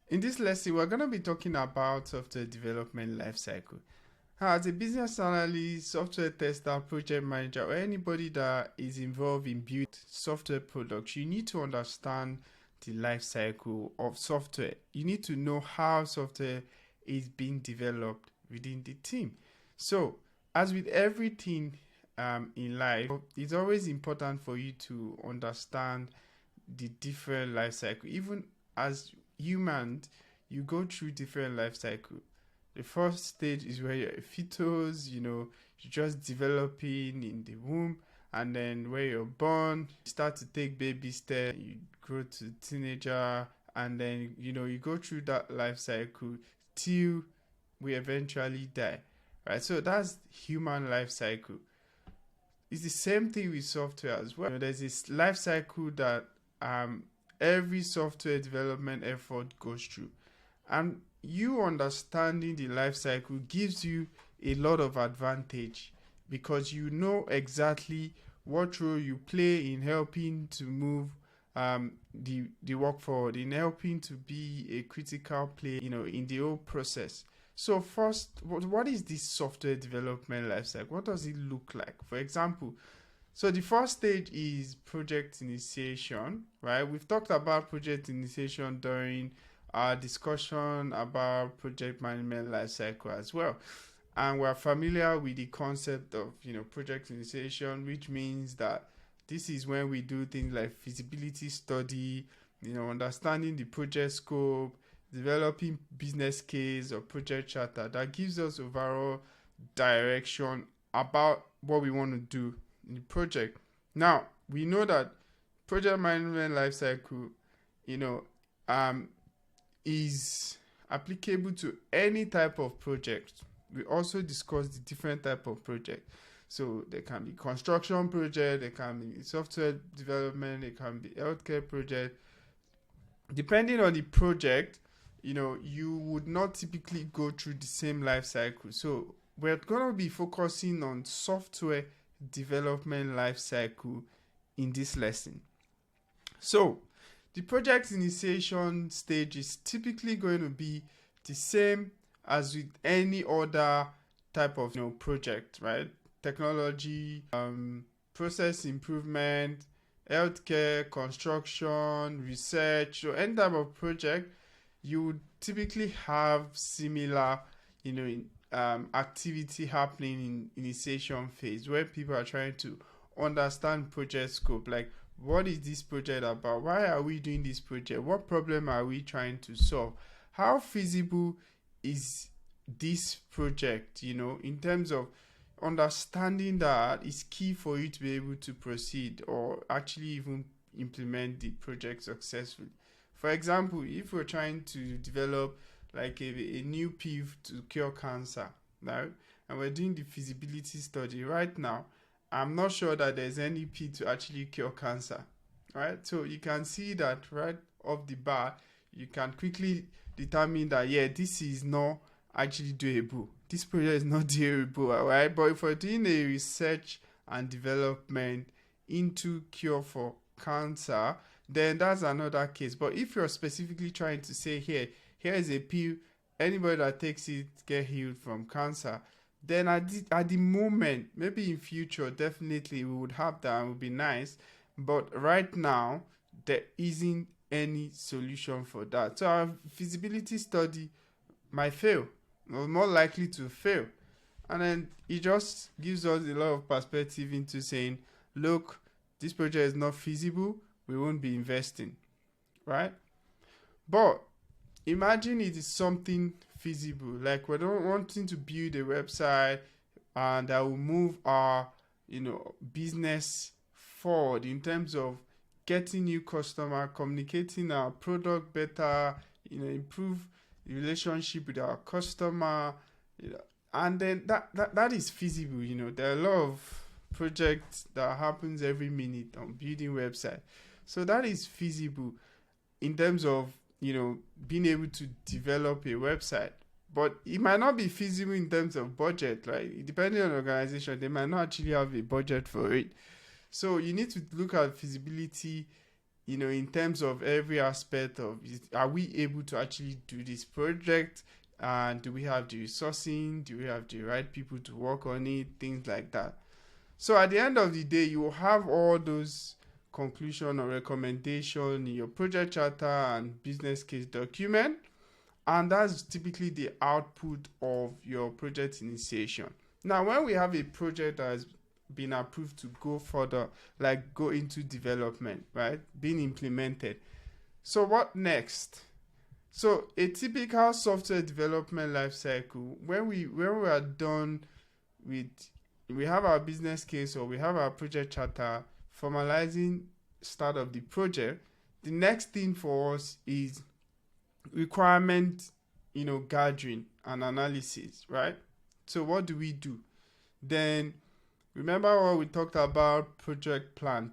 In this lesson, we're going to be talking about software development lifecycle. As a business analyst, software tester, project manager, or anybody that is involved in building software products, you need to understand the life cycle of software. You need to know how software is being developed within the team. So, as with everything in life, it's always important for you to understand the different life cycle. Even as humans, you go through different life cycle. The first stage is where you're a fetus, you're just developing in the womb, and then where you're born, you start to take baby steps, you grow to teenager, and then you go through that life cycle till we eventually die. Right? So that's human life cycle. It's the same thing with software as well. There's this life cycle that every software development effort goes through. And you understanding the life cycle gives you a lot of advantage because you know exactly what role you play in helping to move the work forward, in helping to be a critical player, in the whole process. So first, what is this software development lifecycle? What does it look like? For example, so the first stage is project initiation, right? We've talked about project initiation during our discussion about project management lifecycle as well. And we're familiar with the concept of, project initiation, which means that this is when we do things like feasibility study, understanding the project scope, developing business case or project charter that gives us overall direction about what we want to do in the project. Now, we know that project management lifecycle, is applicable to any type of project. We also discussed the different type of project. So there can be construction project, there can be software development, there can be healthcare project. Depending on the project, you would not typically go through the same life cycle. So we're going to be focusing on software development life cycle in this lesson. So the project initiation stage is typically going to be the same as with any other type of project, right? Technology, process improvement, healthcare, construction, research, or any type of project, you would typically have similar, activity happening in initiation phase where people are trying to understand project scope, like what is this project about? Why are we doing this project? What problem are we trying to solve? How feasible is this project? In terms of understanding that is key for you to be able to proceed or actually even implement the project successfully. For example, if we're trying to develop like a new pill to cure cancer, right? And we're doing the feasibility study right now, I'm not sure that there's any pill to actually cure cancer, right? So you can see that right off the bat, you can quickly determine that, this is not actually doable. This project is not doable, right? But if we're doing a research and development into cure for cancer, then that's another case. But if you're specifically trying to say, here is a pill, anybody that takes it get healed from cancer, then at the moment, maybe in future, definitely we would have that and it would be nice. But right now, there isn't any solution for that. So our feasibility study might fail, or more likely to fail. And then it just gives us a lot of perspective into saying, look, this project is not feasible, we won't be investing, right? But imagine it is something feasible, like we're not wanting to build a website and that will move our business forward in terms of getting new customer, communicating our product better, improve the relationship with our customer, and then that is feasible. There are a lot of projects that happens every minute on building website, so that is feasible in terms of being able to develop a website. But it might not be feasible in terms of budget, right? Depending on the organization, they might not actually have a budget for it. So you need to look at feasibility in terms of every aspect of it, are we able to actually do this project? And do we have the resourcing? Do we have the right people to work on it? Things like that. So at the end of the day, you will have all those conclusion or recommendation in your project charter and business case document. And that's typically the output of your project initiation. Now, when we have a project that has been approved to go further, like go into development, right? Being implemented. So what next? So a typical software development lifecycle, when we are done with, we have our business case or we have our project charter, formalizing start of the project, the next thing for us is requirement, gathering and analysis, right? So what do we do? Then remember what we talked about, project plan,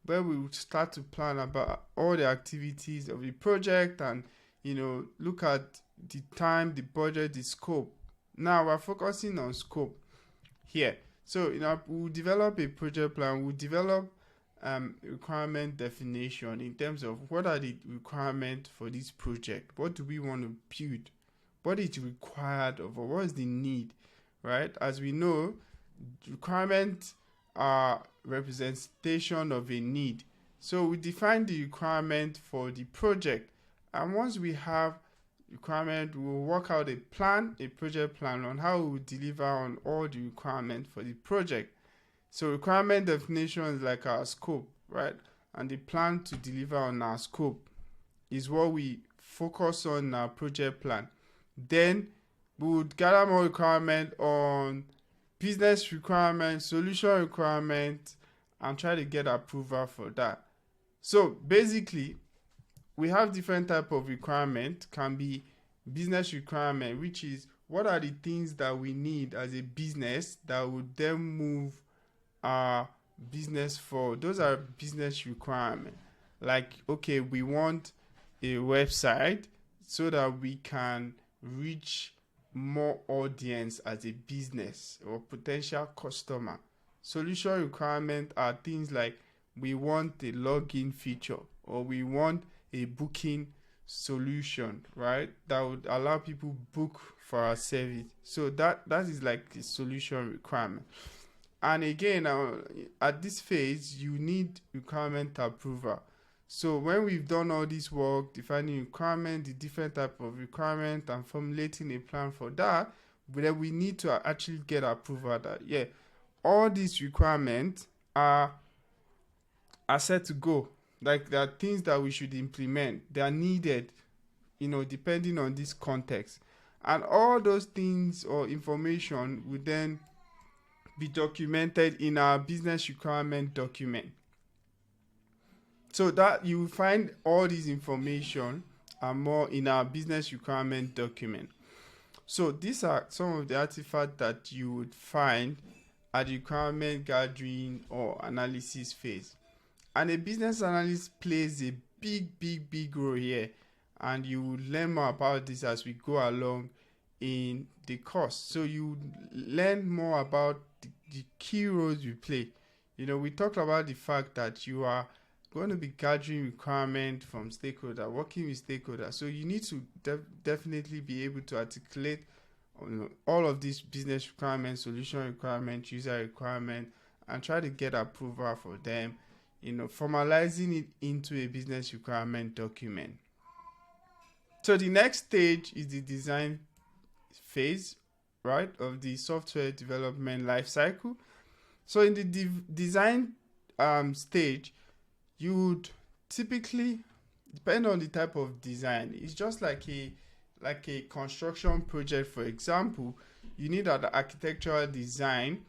where we would start to plan about all the activities of the project and, look at the time, the budget, the scope. Now we're focusing on scope here. So, we'll develop a project plan, we'll develop requirement definition in terms of what are the requirements for this project, what do we want to build, what is required of, or what is the need, right? As we know, requirements are representation of a need. So we define the requirement for the project, and once we have requirement, we will work out a project plan on how we will deliver on all the requirements for the project. So requirement definition is like our scope, right? And the plan to deliver on our scope is what we focus on in our project plan. Then we would gather more requirement on business requirement, solution requirement, and try to get approval for that. So basically, we have different type of requirement. Can be business requirement, which is what are the things that we need as a business that would then move our business forward. Those are business requirement. Like, okay, we want a website so that we can reach more audience as a business or potential customer. Solution requirement are things like we want a login feature or we want a booking solution, right? That would allow people book for our service. So that is like a solution requirement. And again, at this phase, you need requirement approval. So when we've done all this work, defining requirement, the different type of requirement, and formulating a plan for that, but then we need to actually get approval that, all these requirements are set to go. Like, there are things that we should implement. They are needed, depending on this context. And all those things or information will then be documented in our business requirement document. So that you will find all this information and more in our business requirement document. So these are some of the artifacts that you would find at the requirement gathering or analysis phase. And a business analyst plays a big role here. And you will learn more about this as we go along in the course. So you learn more about the key roles we play. We talked about the fact that you are going to be gathering requirements from stakeholders, working with stakeholders. So you need to definitely be able to articulate all of these business requirements, solution requirements, user requirements, and try to get approval for them, formalizing it into a business requirement document. So the next stage is the design phase, right, of the software development lifecycle. So in the design stage, you would typically, depend on the type of design, it's just like a construction project. For example, you need an architectural design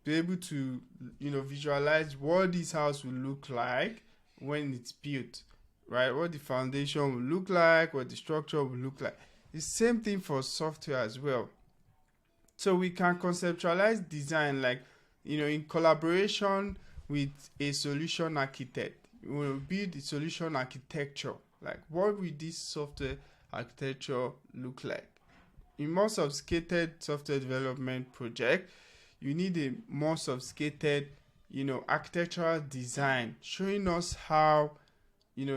to be able to visualize what this house will look like when it's built, right? What the foundation will look like, what the structure will look like. The same thing for software as well. So we can conceptualize design like, in collaboration with a solution architect. We will build the solution architecture. Like, what will this software architecture look like? In more sophisticated software development project, you need a more sophisticated, architectural design, showing us how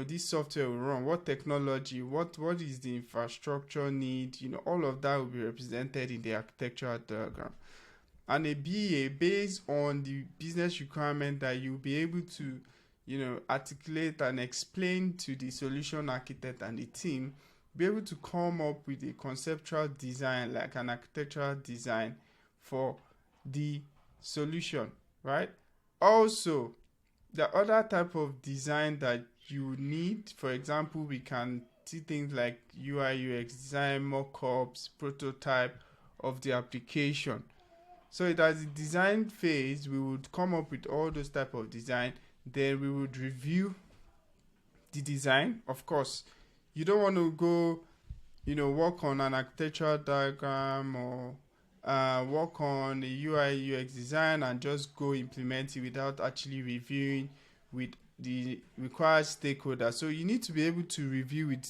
this software will run, what technology, what is the infrastructure need, all of that will be represented in the architectural diagram. And a BA, based on the business requirement that you'll be able to articulate and explain to the solution architect and the team, be able to come up with a conceptual design, like an architectural design for the solution, right? Also, the other type of design that you need, for example, we can see things like UI UX design, mock-ups, prototype of the application. So it has a design phase. We would come up with all those type of design. Then we would review the design. Of course, you don't want to go, work on an architectural diagram or work on a UI UX design and just go implement it without actually reviewing with the required stakeholders. So you need to be able to review with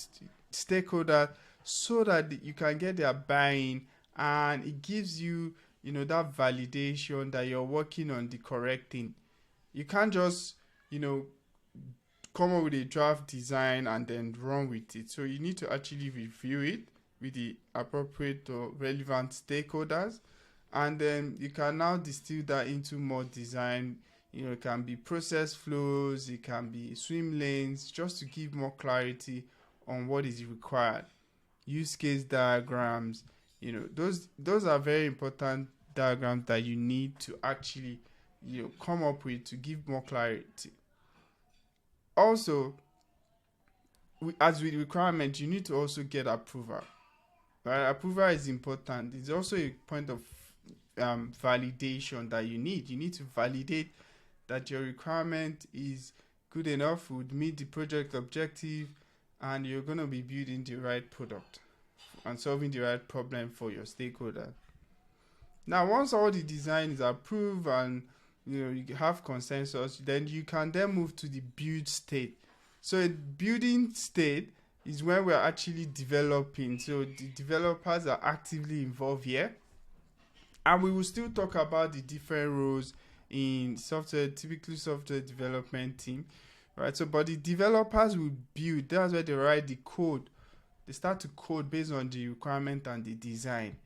stakeholders so that you can get their buy-in, and it gives you that validation that you're working on the correct thing. You can't just come up with a draft design and then run with it. So you need to actually review it with the appropriate or relevant stakeholders, and then you can now distill that into more design. It can be process flows, it can be swim lanes, just to give more clarity on what is required. Use case diagrams, those are very important diagrams that you need to actually come up with to give more clarity. Also, as with requirement, you need to also get approval. Right? Approval is important. It's also a point of validation that you need. You need to validate that your requirement is good enough, would meet the project objective, and you're going to be building the right product and solving the right problem for your stakeholder. Now, once all the design is approved and you have consensus, then you can then move to the build state. So a building state is when we're actually developing. So the developers are actively involved here. And we will still talk about the different roles in typically software development team, right? So, but the developers will build. That's where they write the code. They start to code based on the requirement and the design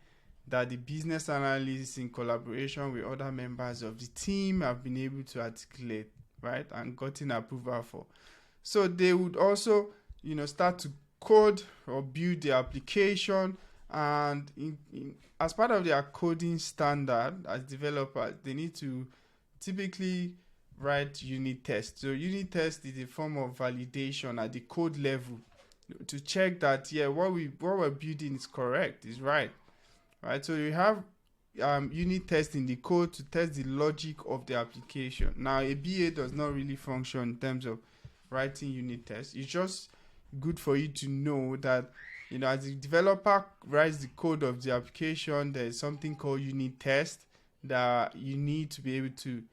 that the business analysts, in collaboration with other members of the team, have been able to articulate, right, and gotten approval for. So they would also, start to code or build the application, and as part of their coding standard as developers, they need to typically write unit tests. So unit test is a form of validation at the code level to check that what we're building is correct, is right. Right, so you have unit test in the code to test the logic of the application. Now, a BA does not really function in terms of writing unit tests. It's just good for you to know that, as the developer writes the code of the application, there's something called unit test that you need to be able to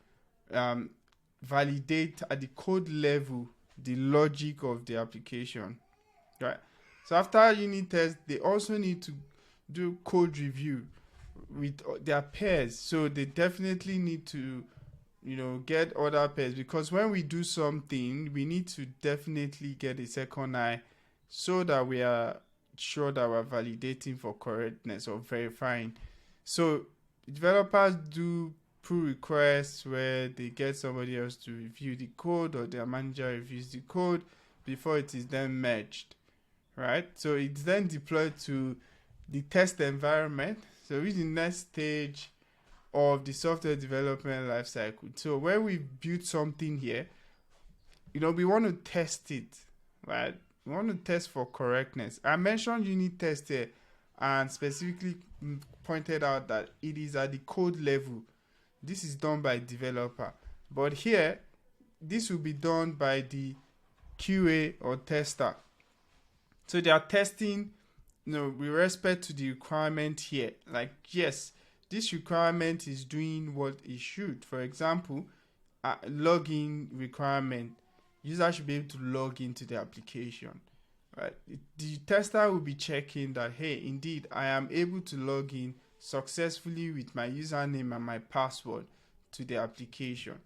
validate at the code level the logic of the application. Right. So after unit test, they also need to do code review with their peers. So they definitely need to get other peers, because when we do something, we need to definitely get a second eye so that we are sure that we're validating for correctness or verifying. So developers do pull requests where they get somebody else to review the code, or their manager reviews the code before it is then merged, right? So it's then deployed to the test environment. So it's the next stage of the software development lifecycle. So when we build something here, we want to test it, right? We want to test for correctness. I mentioned unit test here and specifically pointed out that it is at the code level. This is done by developer. But here, this will be done by the QA or tester. So they are testing with respect to the requirement here. Like, yes, this requirement is doing what it should. For example, a login requirement. User should be able to log into the application. Right? The tester will be checking that, hey, indeed, I am able to log in successfully with my username and my password to the application.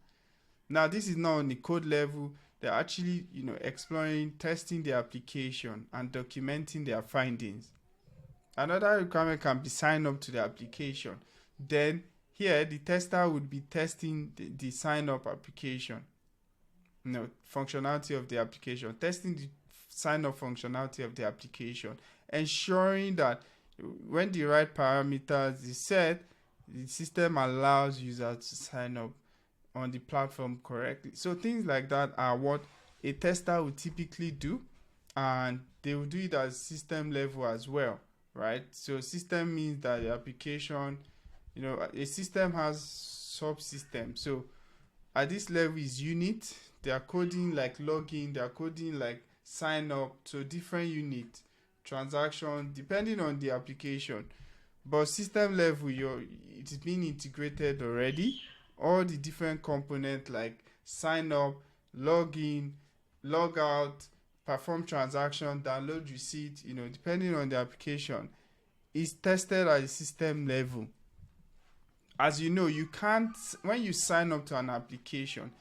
Now, this is not on the code level. they're actually, exploring, testing the application and documenting their findings. Another requirement can be sign up to the application. Then here the tester would be testing the sign up application, functionality of the application, testing the sign up functionality of the application, ensuring that when the right parameters is set, the system allows users to sign up on the platform correctly. So things like that are what a tester would typically do, and they will do it at system level as well, right? So system means that the application, a system has subsystems. So at this level is unit. They are coding like login, they are coding like sign up, so different unit, transaction, depending on the application. But system level, it is being integrated already. All the different components like sign up, log in, log out, perform transaction, download receipt, depending on the application, is tested at the system level. As you know, you can't, when you sign up to an application,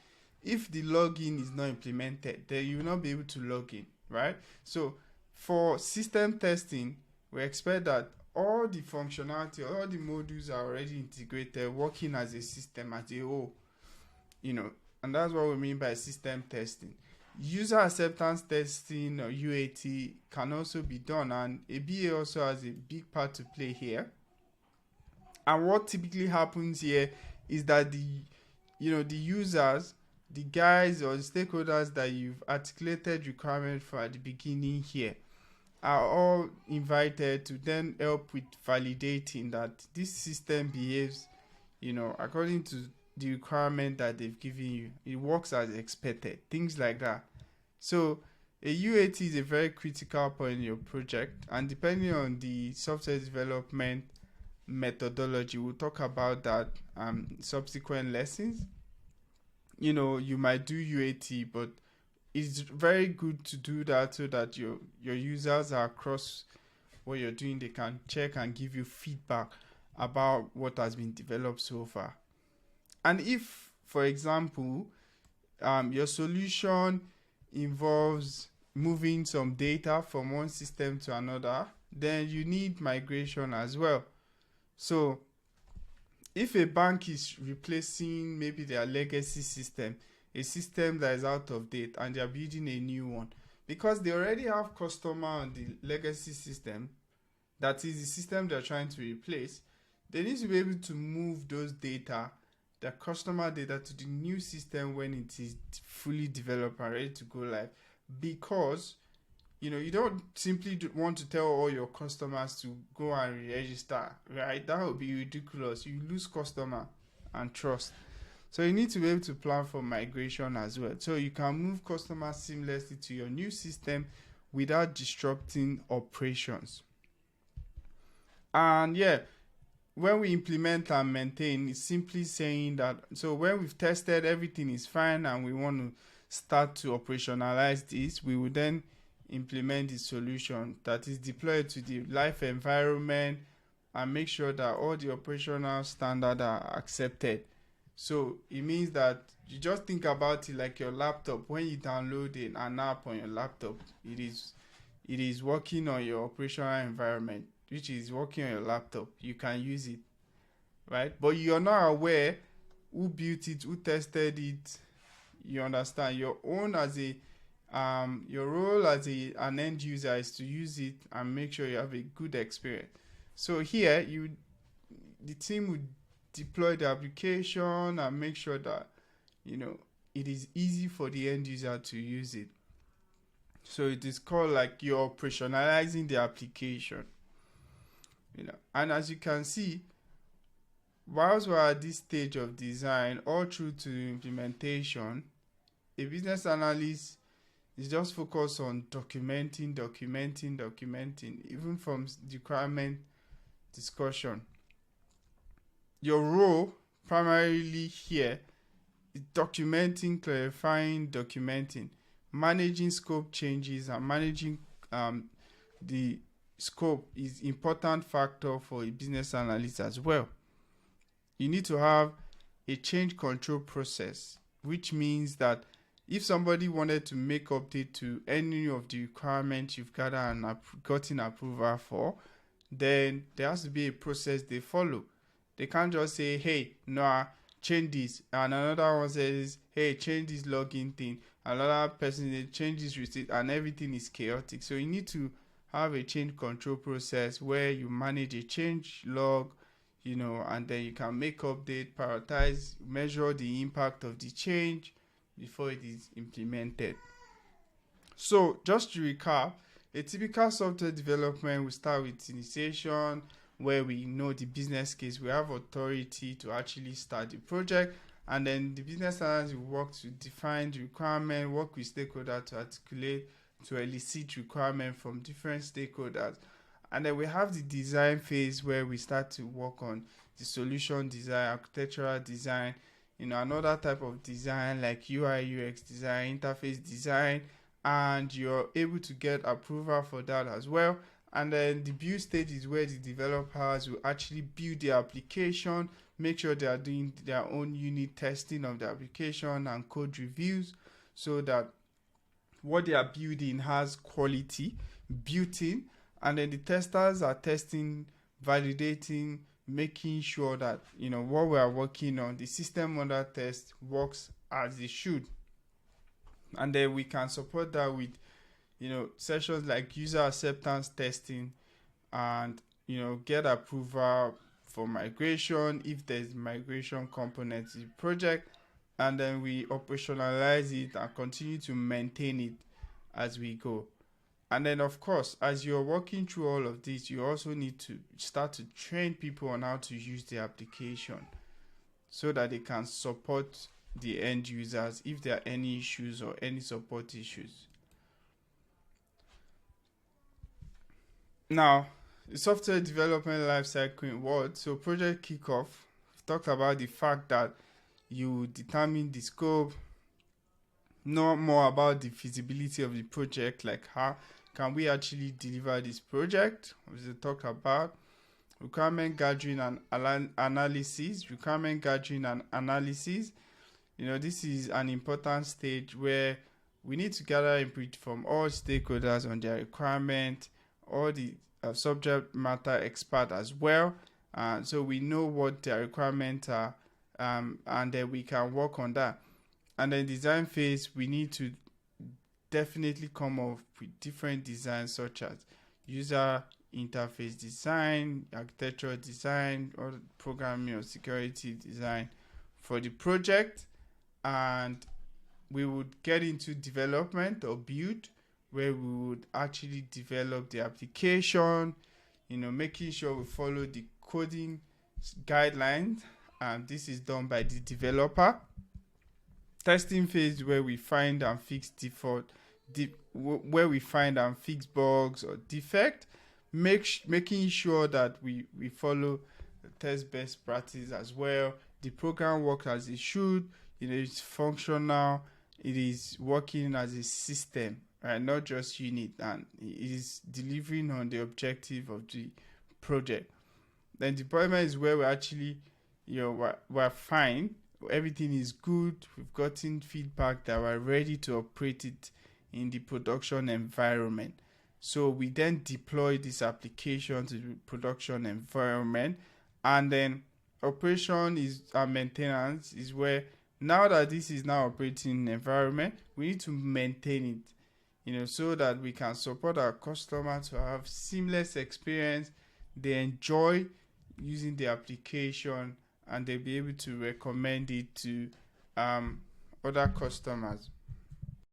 if the login is not implemented, then you will not be able to log in, right? So for system testing, we expect that all the functionality, all the modules are already integrated, working as a system as a whole, and that's what we mean by system testing. User acceptance testing or UAT can also be done, and ABA also has a big part to play here. And what typically happens here is that the users, the guys or the stakeholders that you've articulated requirement for at the beginning here, are all invited to then help with validating that this system behaves, according to the requirement that they've given you. It works as expected, things like that. So a UAT is a very critical point in your project, and depending on the software development methodology, we'll talk about that subsequent lessons. You might do UAT, but it's very good to do that so that your users are across what you're doing. They can check and give you feedback about what has been developed so far. And if, for example, your solution involves moving some data from one system to another, then you need migration as well. So if a bank is replacing maybe their legacy system, a system that is out of date, and they are building a new one, because they already have customer on the legacy system, that is the system they're trying to replace, they need to be able to move those data, the customer data, to the new system when it is fully developed and ready to go live. Because you don't simply want to tell all your customers to go and re-register, right? That would be ridiculous. You lose customer and trust. So you need to be able to plan for migration as well, so you can move customers seamlessly to your new system without disrupting operations. And when we implement and maintain, it's simply saying that, so when we've tested everything is fine and we want to start to operationalize this, we will then implement the solution that is deployed to the live environment and make sure that all the operational standards are accepted. So it means that you just think about it like your laptop. When you download an app on your laptop, it is working on your operational environment, which is working on your laptop. You can use it, right? But you're not aware who built it, who tested it. You understand? Your own as a your role as an end user is to use it and make sure you have a good experience. So here the team would deploy the application and make sure that it is easy for the end user to use it. So it is called like you're operationalizing the application. And as you can see, whilst we're at this stage of design all through to implementation, a business analyst is just focused on documenting, even from the requirement discussion. Your role primarily here is documenting, clarifying, documenting, managing scope changes, and managing the scope is important factor for a business analyst as well. You need to have a change control process, which means that if somebody wanted to make update to any of the requirements you've gathered and gotten approval for, then there has to be a process they follow. They can't just say, hey, no, change this, and another one says, hey, change this login thing, another person they change this receipt, and everything is chaotic. So you need to have a change control process where you manage a change log, and then you can make update, prioritize, measure the impact of the change before it is implemented. So just to recap, a typical software development will start with initiation, where we know the business case, we have authority to actually start the project, and then the business analyst will work to define the requirement, work with stakeholders to articulate, to elicit requirement from different stakeholders. And then we have the design phase, where we start to work on the solution design, architectural design, another type of design like UI UX design, interface design, and you're able to get approval for that as well. And then the build stage is where the developers will actually build the application, make sure they are doing their own unit testing of the application and code reviews, so that what they are building has quality built in. And then the testers are testing, validating, making sure that what we are working on, the system under test, works as it should. And then we can support that with sessions like user acceptance testing, and get approval for migration if there's migration components in the project, and then we operationalize it and continue to maintain it as we go. And then of course, as you're working through all of this, you also need to start to train people on how to use the application so that they can support the end users if there are any issues or any support issues. Now, the software development lifecycle in words. So project kickoff, we've talked about the fact that you determine the scope, know more about the feasibility of the project, like how can we actually deliver this project, as we talked about. Requirement gathering and analysis. This is an important stage where we need to gather input from all stakeholders on their requirement, all the subject matter expert as well, so we know what their requirements are, and then we can work on that. And then design phase, we need to definitely come up with different designs, such as user interface design, architectural design, or programming or security design for the project. And we would get into development or build, where we would actually develop the application, making sure we follow the coding guidelines, and this is done by the developer. Testing phase, where we find and fix bugs or defect, making sure that we follow the test best practice as well. The program works as it should, it's functional, it is working as a system, right? Not just unit, and it is delivering on the objective of the project. Then deployment is where we actually, we're fine, everything is good, we've gotten feedback that we're ready to operate it in the production environment. So we then deploy this application to the production environment, and then operation is maintenance is where, now that this is now operating environment, we need to maintain it, so that we can support our customer to have seamless experience. They enjoy using the application, and they'll be able to recommend it to other customers.